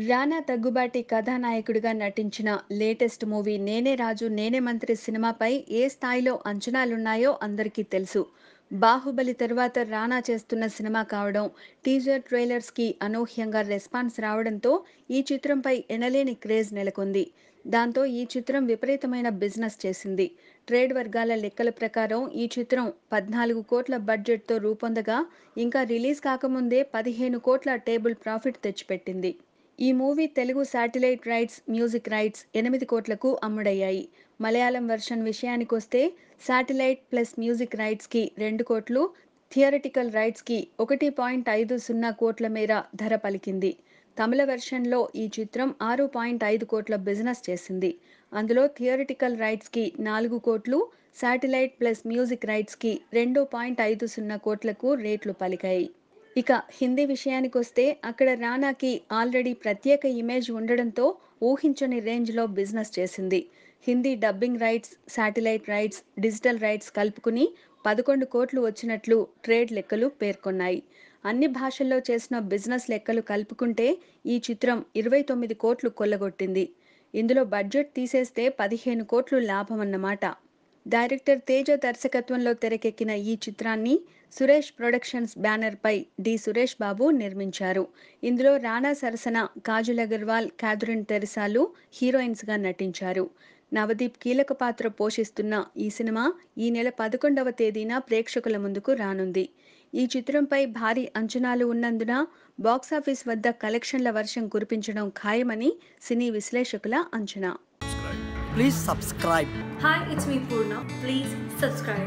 రానా దగ్గుబాటి కథానాయకుడిగా నటించిన latest movie 'నేనే రాజు నేనే మంత్రి' సినిమాపై ఏ స్థాయిలో అంచనాలున్నాయో అందరికీ తెలుసు. 'బాహుబలి' తరువాత రానా చేస్తున్న సినిమా కావడం, టీజర్ ట్రైలర్స్కి అనూహ్యంగా రెస్పాన్స్ రావడంతో ఈ చిత్రంపై ఎనలేని క్రేజ్ నెలకొంది. దాంతో ఈ చిత్రం విపరీతమైన బిజినెస్ చేసింది. ట్రేడ్ వర్గాల లెక్కల ప్రకారం ఈ చిత్రం 14 కోట్ల బడ్జెట్తో రూపొందగా ఇంకా రిలీజ్ కాకముందే 15 కోట్ల టేబుల్ ప్రాఫిట్ తెచ్చిపెట్టింది. ఈ movie Telugu satellite rights, music rights 8 కోట్లకు అమ్ముడయ్యాయి. మలయాళం వెర్షన్ విషయానికొస్తే శాటిలైట్ ప్లస్ మ్యూజిక్ రైట్స్కి 2 కోట్లు, థియరిటికల్ రైట్స్కి 1.50 కోట్ల మేర ధర పలికింది. తమిళ వెర్షన్లో ఈ చిత్రం 6.5 కోట్ల బిజినెస్ చేసింది. అందులో థియరిటికల్ రైట్స్కి 4 కోట్లు, శాటిలైట్ ప్లస్ మ్యూజిక్ రైట్స్కి 2.50 కోట్లకు రేట్లు పలికాయి. ఇక హిందీ విషయానికొస్తే అక్కడ రానాకి ఆల్రెడీ ప్రత్యేక ఇమేజ్ ఉండడంతో ఊహించని రేంజ్లో బిజినెస్ చేసింది. Hindi dubbing rights, satellite rights, digital rights కలుపుకుని 11 కోట్లు వచ్చినట్లు ట్రేడ్ లెక్కలు పేర్కొన్నాయి. అన్ని భాషల్లో చేసిన బిజినెస్ లెక్కలు కలుపుకుంటే ఈ చిత్రం 29 కోట్లు కొల్లగొట్టింది. ఇందులో బడ్జెట్ తీసేస్తే 15 కోట్లు లాభమన్నమాట. డైరెక్టర్ తేజ దర్శకత్వంలో తెరకెక్కిన ఈ చిత్రాన్ని సురేష్ ప్రొడక్షన్స్ బ్యానర్పై సురేష్ బాబు నిర్మించారు. ఇందులో రానా సరసన కాజల్ అగర్వాల్, క్యాథరిన్ తెరిసాలు హీరోయిన్స్గా నటించారు. నవదీప్ కీలక పాత్ర పోషిస్తున్న ఈ సినిమా ఈ నెల 11వ తేదీన ప్రేక్షకుల ముందుకు రానుంది. ఈ చిత్రంపై భారీ అంచనాలు ఉన్నందున బాక్సాఫీస్ వద్ద కలెక్షన్ల వర్షం కురిపించడం ఖాయమని సినీ విశ్లేషకుల అంచనా. Please subscribe. Hi, it's me Purna. Please subscribe.